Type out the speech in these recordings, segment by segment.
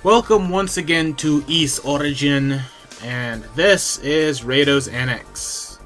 Welcome once again to East Origin, and this is Raido's Annex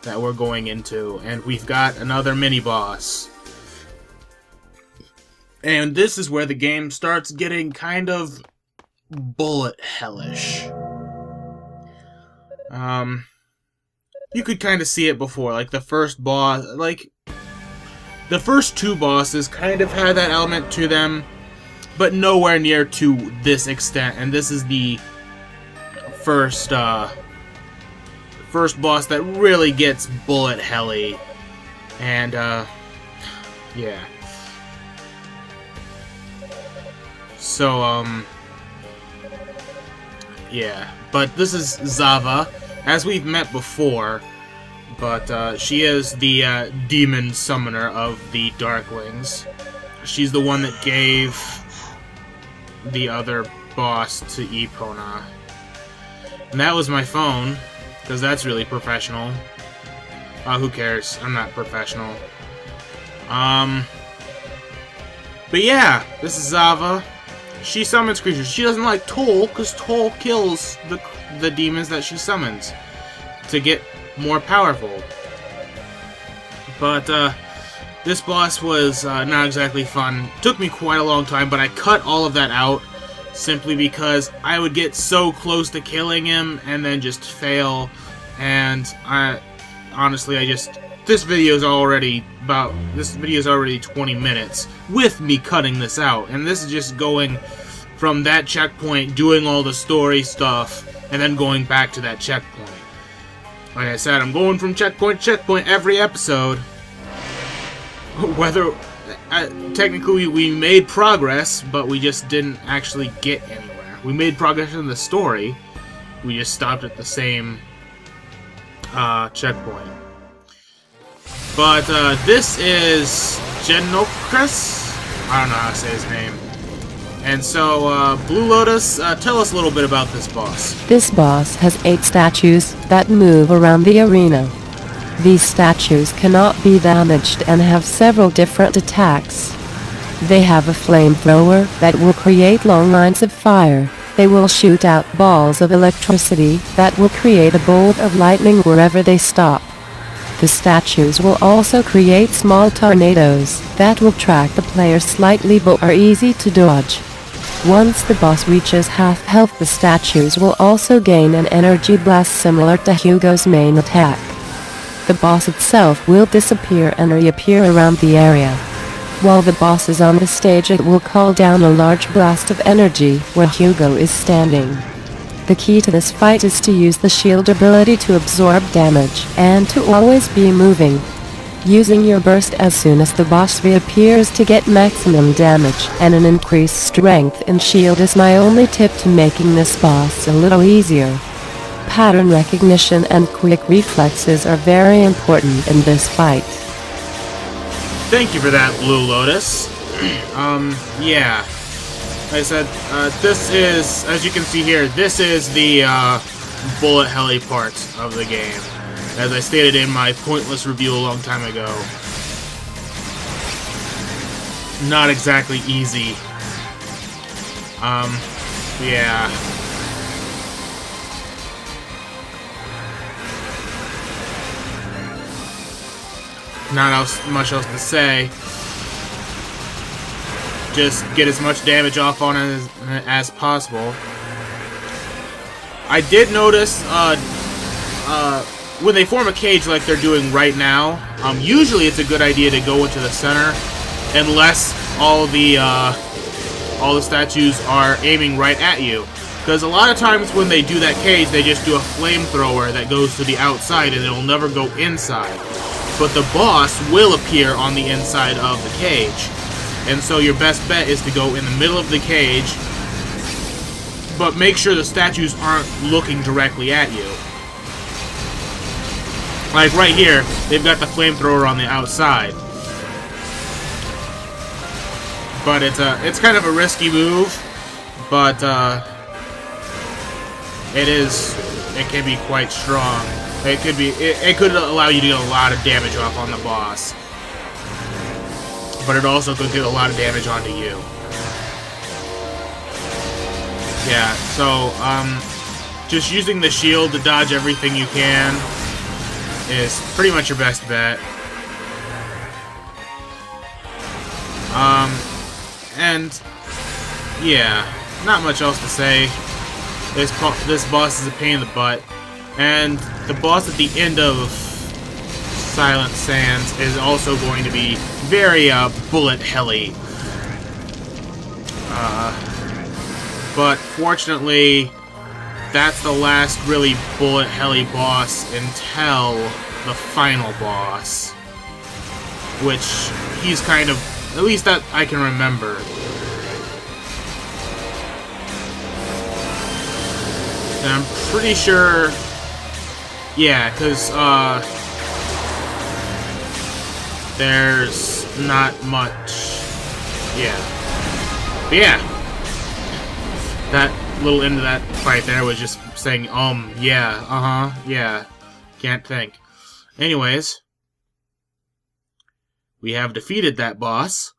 that we're going into, and we've got another mini-boss. And this is where the game starts getting kind of bullet hellish. You could kind of see it before, like the first boss, like the first two bosses kind of had that element to them, but nowhere near to this extent. And this is the first boss that really gets bullet helly. And yeah. So yeah. But this is Zava, as we've met before. But she is the demon summoner of the Darklings. She's the one that gave the other boss to Epona. And that was my phone, because that's really professional. Who cares? I'm not professional. But yeah, this is Zava. She summons creatures. She doesn't like Toll, because Toll kills the demons that she summons to get more powerful. But this boss was not exactly fun. Took me quite a long time, but I cut all of that out simply because I would get so close to killing him and then just fail. And this video is already 20 minutes with me cutting this out, and this is just going from that checkpoint, doing all the story stuff, and then going back to that checkpoint. Like I said, I'm going from checkpoint to checkpoint every episode. Whether technically we made progress, but we just didn't actually get anywhere. We made progress in the story, we just stopped at the same checkpoint. But this is Genocris? I don't know how to say his name. And so, Blue Lotus, tell us a little bit about this boss. This boss has 8 statues that move around the arena. These statues cannot be damaged and have several different attacks. They have a flamethrower that will create long lines of fire. They will shoot out balls of electricity that will create a bolt of lightning wherever they stop. The statues will also create small tornadoes that will track the player slightly but are easy to dodge. Once the boss reaches half health, the statues will also gain an energy blast similar to Hugo's main attack. The boss itself will disappear and reappear around the area. While the boss is on the stage, it will call down a large blast of energy where Hugo is standing. The key to this fight is to use the shield ability to absorb damage, and to always be moving. Using your burst as soon as the boss reappears to get maximum damage and an increased strength in shield is my only tip to making this boss a little easier. Pattern recognition and quick reflexes are very important in this fight. Thank you for that, Blue Lotus. Yeah. Like I said, this is, as you can see here, this is the bullet helly part of the game. As I stated in my pointless review a long time ago. Not exactly easy. Yeah. Not much else to say. Just get as much damage off on it as possible. I did notice when they form a cage like they're doing right now, usually it's a good idea to go into the center, unless all the statues are aiming right at you. Because a lot of times when they do that cage, they just do a flamethrower that goes to the outside and it'll never go inside. But the boss will appear on the inside of the cage. And so your best bet is to go in the middle of the cage, but make sure the statues aren't looking directly at you. Like right here, they've got the flamethrower on the outside. But it's kind of a risky move, but it can be quite strong. It could allow you to get a lot of damage off on the boss. But it also could get a lot of damage onto you. Yeah, so, just using the shield to dodge everything you can is pretty much your best bet. And, yeah, not much else to say. This boss is a pain in the butt. And the boss at the end of Silent Sands is also going to be very, bullet helly. But fortunately, that's the last really bullet helly boss until the final boss. Which he's kind of, at least that I can remember. And I'm pretty sure, yeah, because, there's not much, yeah. But yeah, that little end of that fight there was just saying, yeah, yeah, can't think. Anyways, we have defeated that boss.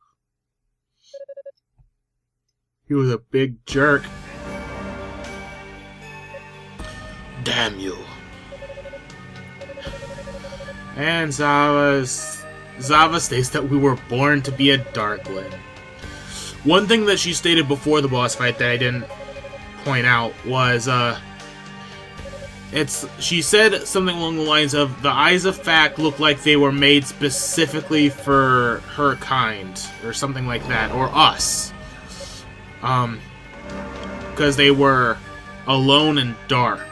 He was a big jerk. Damn you. And Zava states that we were born to be a Darkling. One thing that she stated before the boss fight that I didn't point out was, she said something along the lines of, the eyes of fact look like they were made specifically for her kind, or something like that, or us. Because they were alone and dark,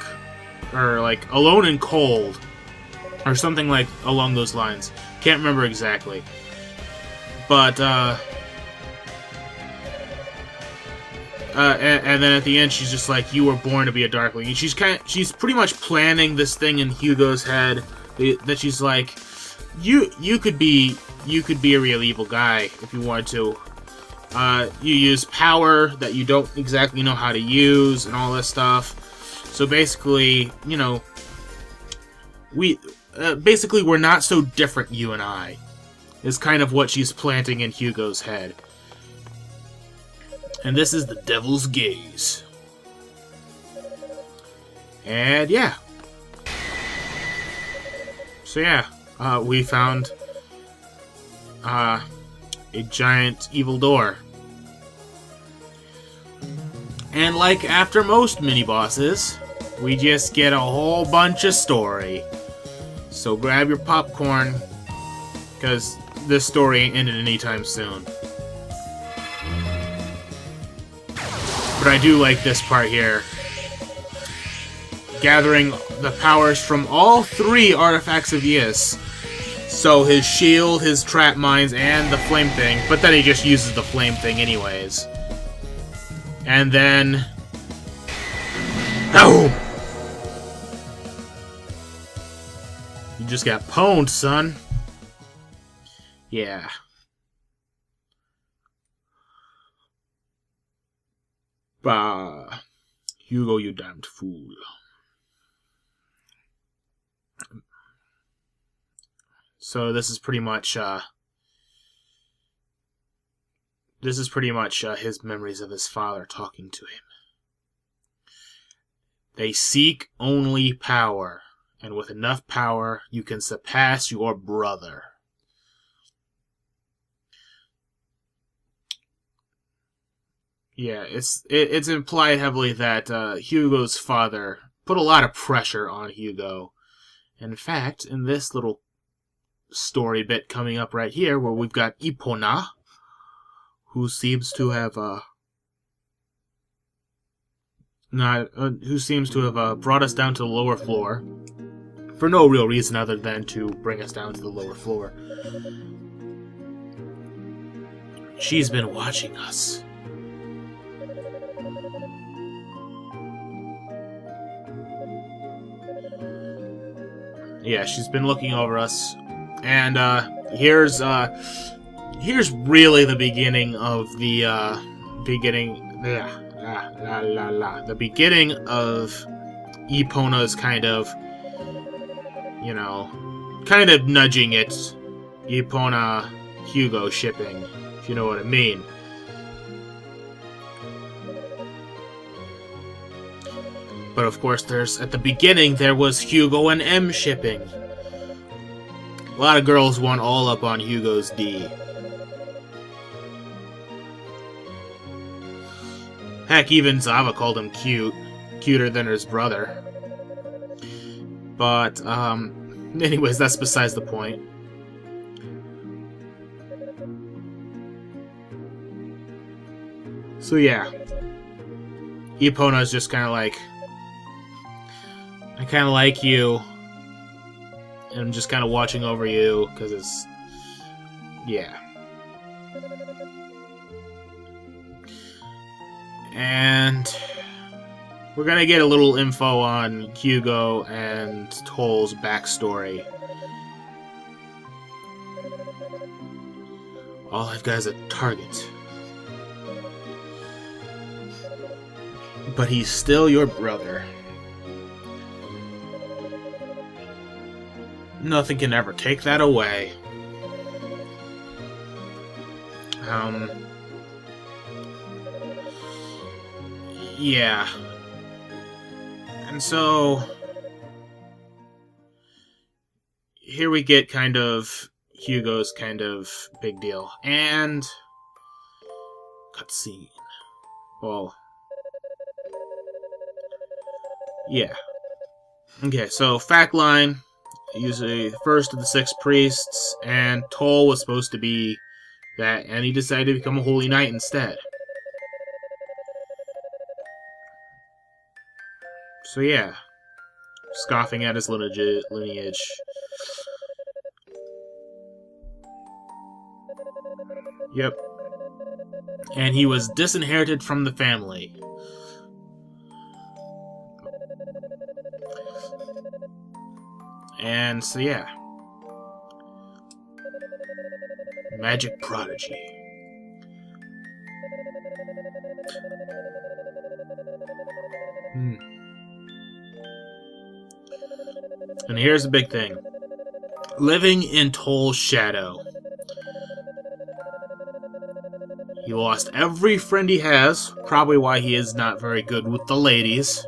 or like alone and cold, or something like along those lines. Can't remember exactly. But, and then at the end, she's just like, "You were born to be a Darkling." And she's pretty much planning this thing in Hugo's head that she's like, "You could be a real evil guy if you wanted to. You use power that you don't exactly know how to use and all this stuff. So basically, you know, we're not so different, you and I." Is kind of what she's planting in Hugo's head. And this is the Devil's Gaze. And yeah. So yeah, we found a giant evil door. And like after most mini-bosses, we just get a whole bunch of story. So grab your popcorn, because this story ain't ended anytime soon. But I do like this part here. Gathering the powers from all three artifacts of Ys. So his shield, his trap mines, and the flame thing. But then he just uses the flame thing anyways. And then... Boom! You just got pwned, son. Yeah. Bah. Hugo, you damned fool. So this is pretty much, his memories of his father talking to him. They seek only power, and with enough power, you can surpass your brother. Yeah, it's implied heavily that Hugo's father put a lot of pressure on Hugo. In fact, in this little story bit coming up right here, where we've got Epona, who seems to have brought us down to the lower floor for no real reason other than to bring us down to the lower floor. She's been watching us. Yeah, she's been looking over us, and here's really the beginning of the the beginning of Epona's kind of nudging it, Epona Hugo shipping, if you know what I mean. But of course, at the beginning, there was Hugo and M shipping. A lot of girls want all up on Hugo's D. Heck, even Zava called him cute. Cuter than his brother. But, anyways, that's besides the point. So yeah. Epona's just kind of like, I kind of like you. And I'm just kind of watching over you, because it's... yeah. And... we're gonna get a little info on Hugo and Toll's backstory. All I've got is a target. But he's still your brother. Nothing can ever take that away. Yeah. And so... here we get kind of Hugo's kind of big deal. And... cutscene. Well... yeah. Okay, so fact line... usually the first of the 6 priests, and Toll was supposed to be that, and he decided to become a holy knight instead. So yeah, scoffing at his lineage. Yep. And he was disinherited from the family. And so yeah. Magic prodigy. And here's the big thing. Living in Toll's shadow. He lost every friend he has, probably why he is not very good with the ladies.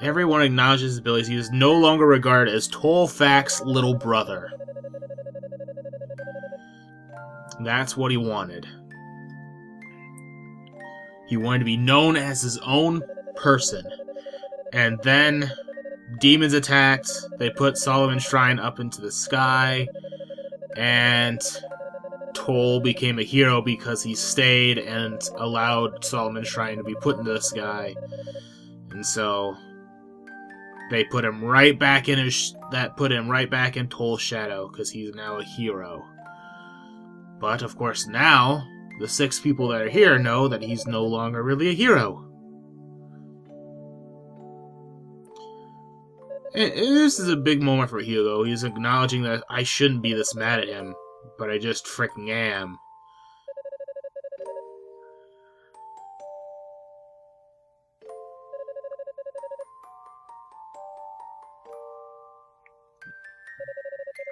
Everyone acknowledges his abilities. He is no longer regarded as Toll-Fac's little brother. That's what he wanted. He wanted to be known as his own person. And then demons attacked. They put Solomon's Shrine up into the sky. And Toll became a hero because he stayed and allowed Solomon's Shrine to be put into the sky. And so... they put him right back in Toll's shadow, because he's now a hero. But, of course, now, the 6 people that are here know that he's no longer really a hero. And this is a big moment for Hugo. He's acknowledging that I shouldn't be this mad at him, but I just frickin' am.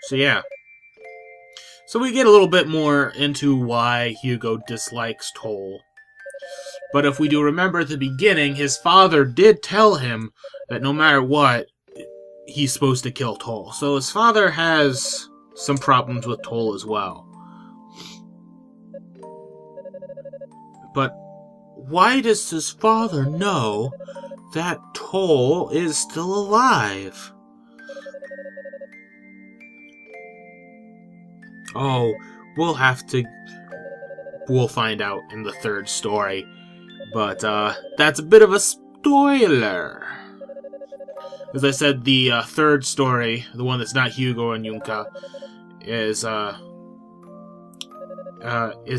So yeah. So we get a little bit more into why Hugo dislikes Toll. But if we do remember at the beginning, his father did tell him that no matter what, he's supposed to kill Toll. So his father has some problems with Toll as well. But why does his father know that Toll is still alive? Oh, we'll find out in the 3rd story. But, that's a bit of a spoiler. As I said, the 3rd story, the one that's not Hugo and Yunka, is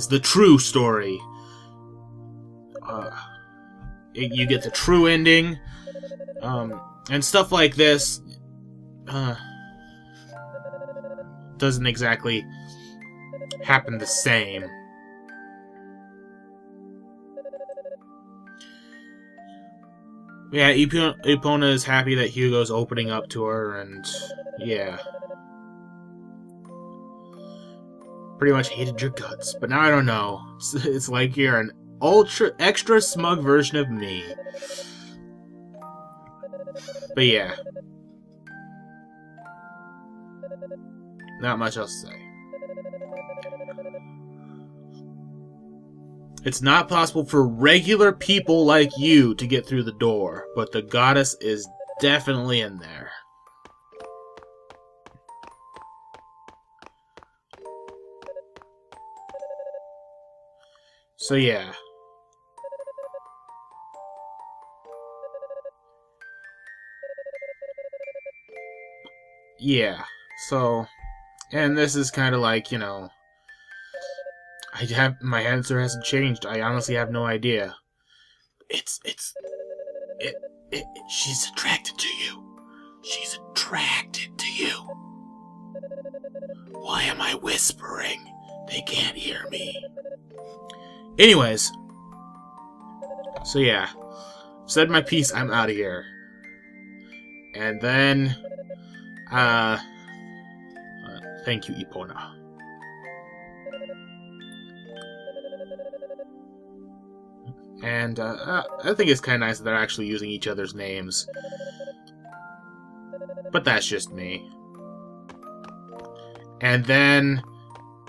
the true story. You get the true ending, and stuff like this, doesn't exactly happen the same. Yeah, Epona is happy that Hugo's opening up to her, and yeah. Pretty much hated your guts, but now I don't know. It's like you're an extra smug version of me. But yeah. Not much else to say. It's not possible for regular people like you to get through the door, but the goddess is definitely in there. So yeah. Yeah, so, and this is kind of like, you know, my answer hasn't changed. I honestly have no idea. She's attracted to you. She's attracted to you. Why am I whispering? They can't hear me. Anyways, so yeah, said my piece, I'm out of here. And then, thank you, Epona. And, I think it's kind of nice that they're actually using each other's names. But that's just me. And then,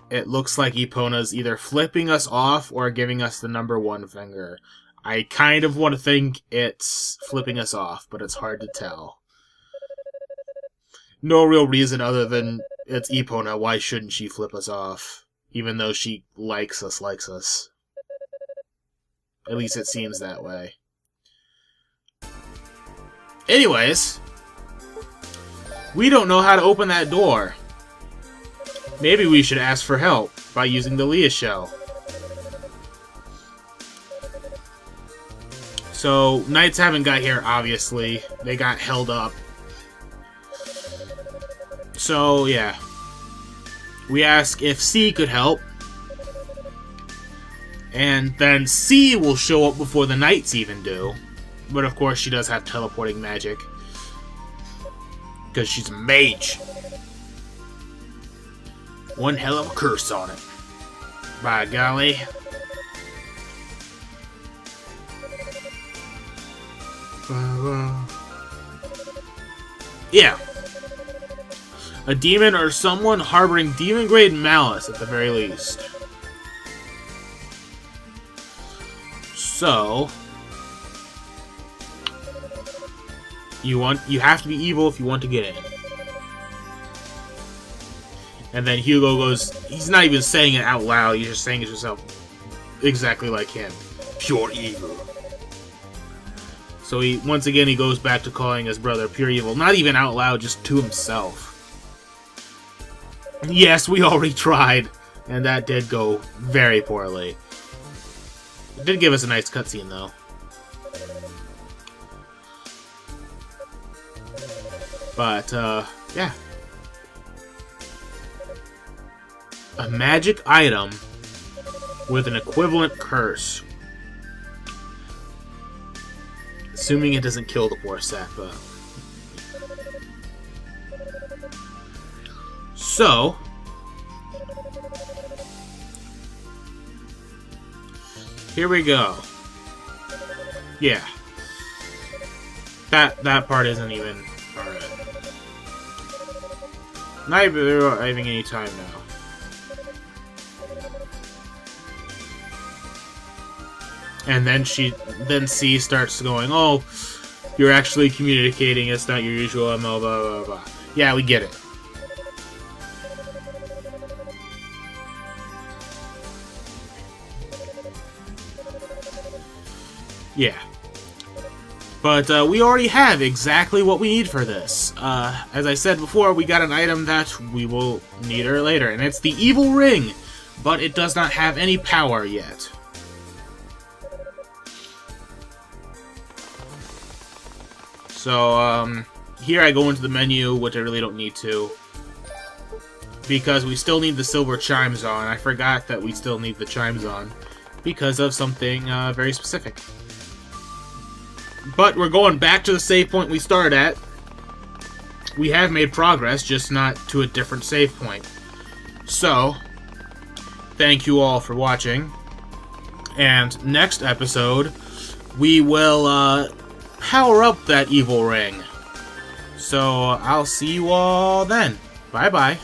it looks like Epona's either flipping us off or giving us the number 1 finger. I kind of want to think it's flipping us off, but it's hard to tell. No real reason other than it's Epona. Why shouldn't she flip us off? Even though she likes us. At least it seems that way. Anyways, we don't know how to open that door. Maybe we should ask for help by using the Leah shell. So, Knights haven't got here, obviously. They got held up. So, yeah. We ask if C could help. And then C will show up before the Knights even do. But of course, she does have teleporting magic. Because she's a mage. One hell of a curse on it. By golly. Yeah. A demon or someone harboring demon-grade malice at the very least. So, you have to be evil if you want to get in. And then Hugo goes, he's not even saying it out loud, he's just saying it to himself exactly like him. Pure evil. So once again he goes back to calling his brother pure evil. Not even out loud, just to himself. Yes, we already tried, and that did go very poorly. It did give us a nice cutscene, though. But, yeah. A magic item with an equivalent curse. Assuming it doesn't kill the poor Sappa. So, here we go. Yeah. That part isn't even alright. Not even having any time now. And then C starts going, oh, you're actually communicating, it's not your usual MO, blah blah blah. Yeah, we get it. Yeah. But we already have exactly what we need for this. As I said before, we got an item that we will need her later, and it's the Evil Ring, but it does not have any power yet. So, here I go into the menu, which I really don't need to, because we still need the silver chimes on. I forgot that we still need the chimes on, because of something very specific. But we're going back to the save point we started at. We have made progress, just not to a different save point. So, thank you all for watching. And next episode, we will power up that evil ring. So I'll see you all then. Bye-bye.